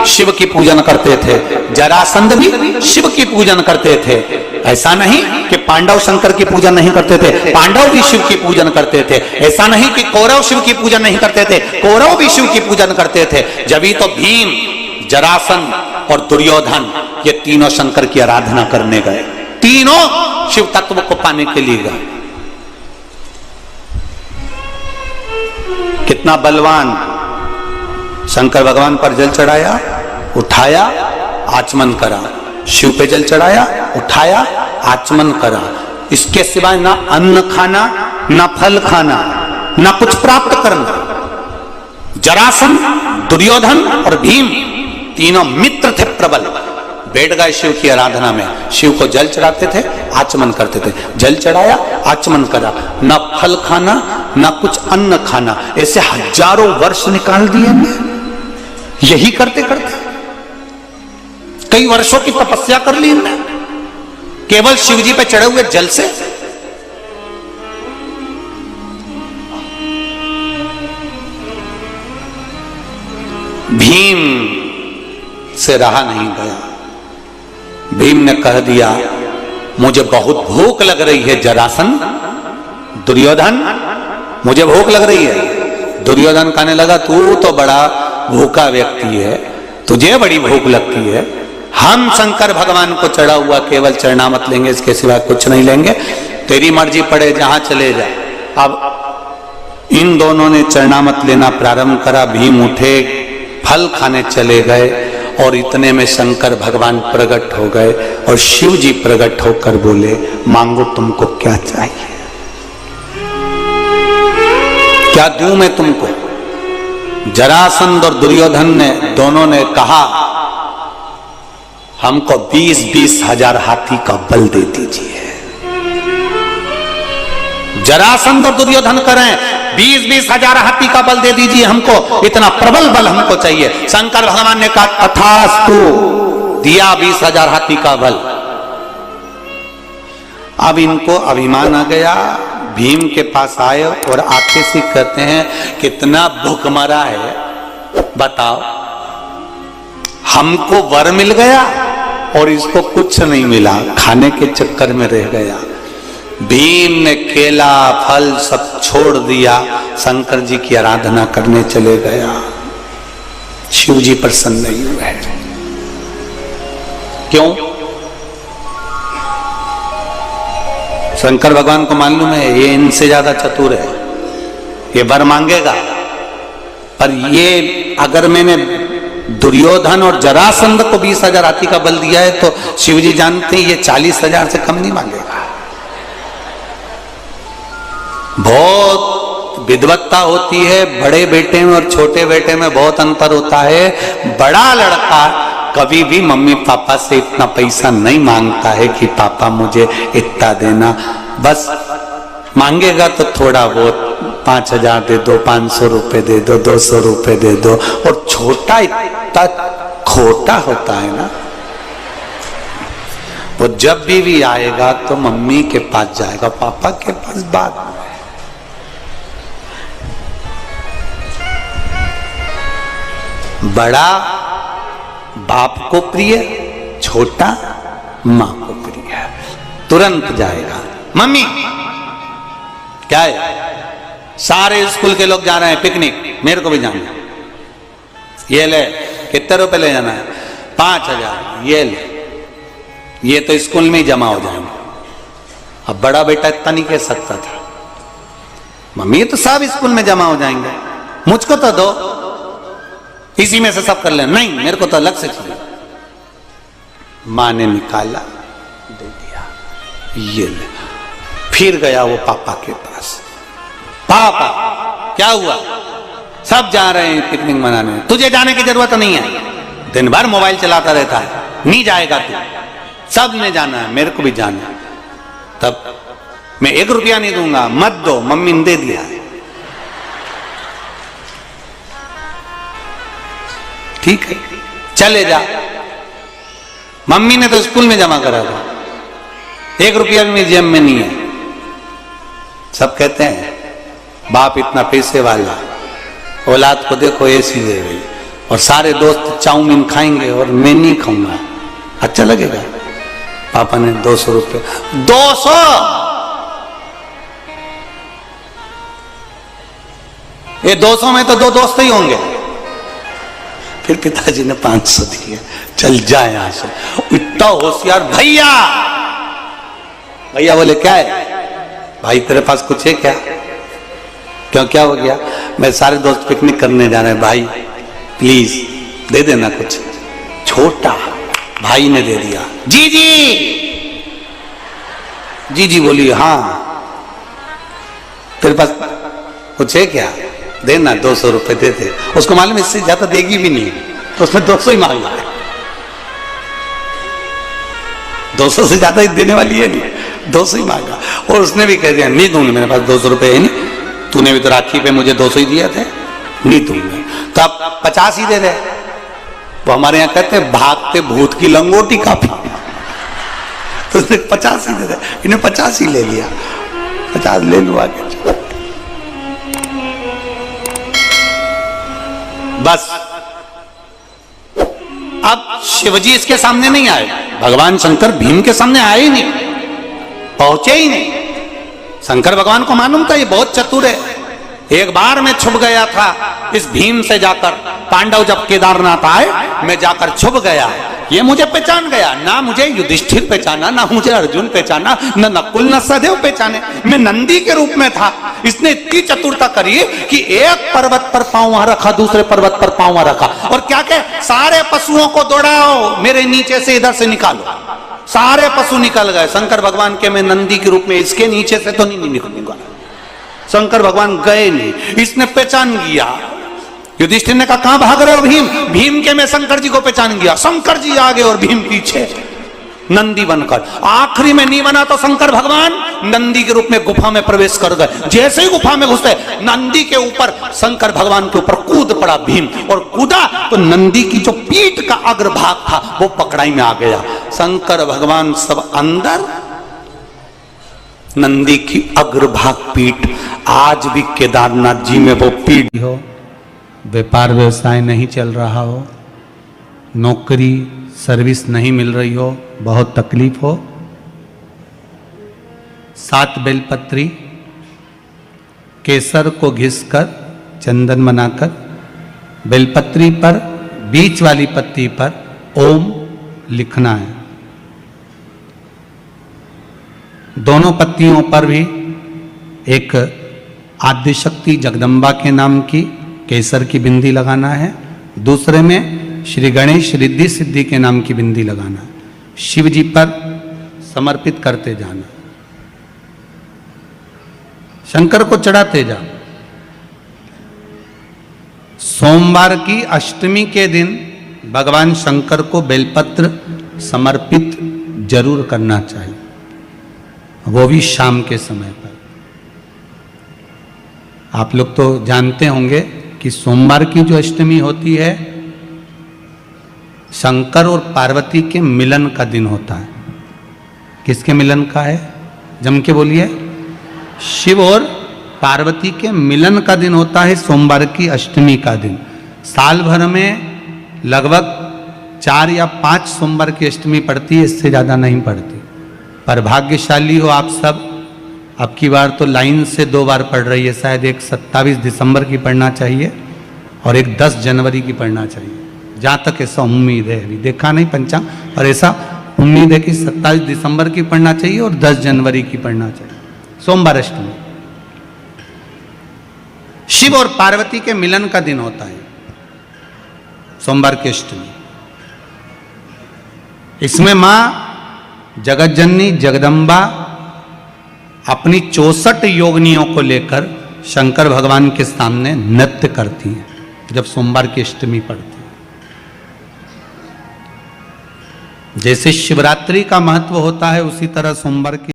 शिव की पूजन करते थे, जरासंध भी शिव की पूजन करते थे। ऐसा नहीं कि पांडव शंकर की पूजन नहीं करते थे, पांडव भी शिव की पूजन करते थे। ऐसा नहीं कि कौरव शिव की पूजन नहीं करते थे, कौरव भी शिव की पूजन करते थे। जब तो भीम, जरासंध और दुर्योधन ये तीनों शंकर की आराधना करने गए, तीनों शिव तत्व को पाने के लिए गए। कितना बलवान! शंकर भगवान पर जल चढ़ाया, उठाया, आचमन करा। शिव पे जल चढ़ाया, उठाया, आचमन करा। इसके सिवाय ना अन्न खाना, ना फल खाना, ना कुछ प्राप्त करना। जरासंध, दुर्योधन और भीम तीनों मित्र थे प्रबल। बैठ गए शिव की आराधना में, शिव को जल चढ़ाते थे, आचमन करते थे। जल चढ़ाया, आचमन करा, ना फल खाना, ना कुछ अन्न खाना। ऐसे हजारों वर्ष निकाल दिए, यही करते करते कई वर्षों की तपस्या कर ली इनने, केवल शिव जी पे चढ़े हुए जल से। भीम से रहा नहीं गया। भीम ने कह दिया, मुझे बहुत भूख लग रही है जरासंध, दुर्योधन मुझे भूख लग रही है। दुर्योधन कहने लगा, तू तो बड़ा भूखा व्यक्ति है, तुझे बड़ी भूख लगती है। हम शंकर भगवान को चढ़ा हुआ केवल चरणामत लेंगे, इसके सिवा कुछ नहीं लेंगे। तेरी मर्जी पड़े, जहां चले जा। अब इन दोनों ने चरणामत लेना प्रारंभ करा। भीम उठे, फल खाने चले गए और इतने में शंकर भगवान प्रकट हो गए और शिव जी प्रकट होकर बोले, मांगो तुमको क्या चाहिए, क्या दूं मैं तुमको। जरासंध और दुर्योधन ने दोनों ने कहा, हमको 20-20 हजार हाथी का बल दे दीजिए। जरासंध और दुर्योधन करें, 20-20 हजार हाथी का बल दे दीजिए हमको, इतना प्रबल बल हमको चाहिए। शंकर भगवान ने कहा, तथास्तु, दिया 20 हजार हाथी का बल। अब इनको अभिमान आ गया, भीम के पास आए और आके से कहते हैं, कितना भूखमरा है बताओ, हमको वर मिल गया और इसको कुछ नहीं मिला, खाने के चक्कर में रह गया। भीम ने केला फल सब छोड़ दिया, शंकर जी की आराधना करने चले गया। शिव जी प्रसन्न नहीं हुए। क्यों? शंकर भगवान को मालूम है ये इनसे ज्यादा चतुर है, ये वर मांगेगा। पर ये अगर मैंने दुर्योधन और जरासंध को 20 हजार हाथी का बल दिया है तो शिव जी जानते हैं ये 40 हजार से कम नहीं मांगेगा। बहुत विद्वत्ता होती है, बड़े बेटे में और छोटे बेटे में बहुत अंतर होता है। बड़ा लड़का कभी भी मम्मी पापा से इतना पैसा नहीं मांगता है कि पापा मुझे इतना देना, बस मांगेगा तो थोड़ा बहुत 5,000 दे दो, 500 रुपए दे दो, 200 रुपए दे दो। और छोटा इतना खोटा होता है ना, वो जब भी आएगा तो मम्मी के पास जाएगा, पापा के पास बाद में। बड़ा बाप को प्रिय, छोटा मां को प्रिय। तुरंत जाएगा, मम्मी क्या है, सारे स्कूल के लोग जा रहे हैं पिकनिक, मेरे को भी जाना है। ये ले, कितने रुपए ले जाना है? 5,000। ये ले, ये तो स्कूल में ही जमा हो जाएंगे। अब बड़ा बेटा इतना नहीं कह सकता था, मम्मी ये तो सब स्कूल में जमा हो जाएंगे, मुझको तो दो, इसी में से सब कर ले। नहीं, मेरे को तो अलग से चाहिए। मां ने निकाला, दे दिया, ये ले। फिर गया वो पापा के पास, पापा क्या हुआ? सब जा रहे हैं पिकनिक मनाने, तुझे जाने की जरूरत नहीं है, दिन भर मोबाइल चलाता रहता है, नहीं जाएगा तू। सब ने जाना है, मेरे को भी जाना है। तब मैं 1 रुपया नहीं दूंगा, मत दो, मम्मी ने दे दिया। ठीक है, चले जा। मम्मी ने तो स्कूल में जमा करा था, 1 रुपया भी मेरी जेब में नहीं है। सब कहते हैं बाप इतना पैसे वाला, औलाद को देखो एसी दे रही, और सारे दोस्त चाउमीन खाएंगे और मैं नहीं खाऊंगा, अच्छा लगेगा? पापा ने 200 रुपये, 200, ये 200 में तो 2 दोस्त ही होंगे। फिर पिताजी ने 500 दिए, चल जाए यहां से। इतना होशियार भैया, भैया बोले क्या है भाई, तेरे पास कुछ है क्या? क्यों, क्या हो गया? मैं सारे दोस्त पिकनिक करने जा रहे हैं भाई, प्लीज दे देना कुछ। छोटा भाई ने दे दिया। जी जी बोली, हाँ तेरे पास कुछ है क्या, देना 200 रुपए दे दे। उसको मालूम इससे ज्यादा देगी भी नहीं, तो उसने 200 ही मांगा है, 200 से ज्यादा ही देने वाली है नहीं, 200 ही मांगा। और उसने भी कह दिया नहीं दूंगी, मेरे पास 200 रुपए है नहीं, तूने भी तो राखी पे मुझे 200 ही दिए थे, नहीं दूंगा। तो आप 50 ही दे दे। वो हमारे यहाँ कहते हैं भागते भूत की लंगोटी काफी, तो उसने 50 ही दे दे, इन्हें 50 ही ले लिया, 50 ले लो आगे। बस अब शिवजी इसके सामने नहीं आए, भगवान शंकर भीम के सामने आए ही नहीं, पहुंचे ही नहीं। शंकर भगवान को मालूम था ये बहुत चतुर है, एक बार मैं छुप गया था इस भीम से जाकर, पांडव जब केदारनाथ आए मैं जाकर छुप गया, ये मुझे पहचान गया, ना मुझे युधिष्ठिर पहचाना, ना मुझे अर्जुन पहचाना, ना नकुल न सहदेव पहचाने, मैं नंदी के रूप में था। इसने इतनी चतुरता करी कि एक पर्वत पर पांव वहां रखा, दूसरे पर्वत पर पांव वहां रखा, और क्या कहे, सारे पशुओं को दौड़ाओ मेरे नीचे से, इधर से निकालो। सारे पशु निकल गए। शंकर भगवान के मैं नंदी के रूप में इसके नीचे से तो नहीं निकलूंगा। शंकर भगवान गए नहीं, इसने पहचान लिया। युधिष्ठिर ने कहा कहां भाग रहे हो भीम? भीम के मैं शंकर जी को पहचान गया। शंकर जी आगे और भीम पीछे, नंदी बनकर। आखिरी में नहीं बना तो शंकर भगवान नंदी के रूप में गुफा में प्रवेश कर गए। जैसे ही गुफा में घुसे, नंदी के ऊपर, शंकर भगवान के ऊपर कूद पड़ा भीम, और कूदा तो नंदी की जो पीठ का अग्रभाग था वो पकड़ाई में आ गया। शंकर भगवान सब अंदर, नंदी की अग्रभाग पीठ। आज भी केदारनाथ जी में वो पीठ हो, व्यापार व्यवसाय नहीं चल रहा हो, नौकरी सर्विस नहीं मिल रही हो, बहुत तकलीफ हो, 7 बेलपत्री केसर को घिसकर चंदन बनाकर बेलपत्री पर, बीच वाली पत्ती पर ओम लिखना है। दोनों पत्तियों पर भी एक आद्यशक्ति जगदम्बा के नाम की केसर की बिंदी लगाना है, दूसरे में श्री गणेश रिद्धि सिद्धि के नाम की बिंदी लगाना, शिव जी पर समर्पित करते जाना, शंकर को चढ़ाते जा। सोमवार की अष्टमी के दिन भगवान शंकर को बेलपत्र समर्पित जरूर करना चाहिए, वो भी शाम के समय पर। आप लोग तो जानते होंगे कि सोमवार की जो अष्टमी होती है, शंकर और पार्वती के मिलन का दिन होता है। किसके मिलन का है? जम के बोलिए। शिव और पार्वती के मिलन का दिन होता है सोमवार की अष्टमी का दिन। साल भर में लगभग 4 या 5 सोमवार की अष्टमी पड़ती है, इससे ज़्यादा नहीं पड़ती। पर भाग्यशाली हो आप सब, अब की बार तो लाइन से 2 बार पड़ रही है, शायद एक 27 दिसंबर की पढ़ना चाहिए और एक 10 जनवरी की पढ़ना चाहिए, जहाँ तक ऐसा उम्मीद है। अभी देखा नहीं पंचांग, पर ऐसा उम्मीद है कि 27 दिसंबर की पढ़ना चाहिए और 10 जनवरी की पढ़ना चाहिए, सोमवार अष्टमी। शिव और पार्वती के मिलन का दिन होता है सोमवार की अष्टमी। इसमें मां जगत जननी जगदम्बा अपनी 64 योगिनियों को लेकर शंकर भगवान के सामने नृत्य करती हैं जब सोमवार की अष्टमी पड़ती है। जैसे शिवरात्रि का महत्व होता है, उसी तरह सोमवार की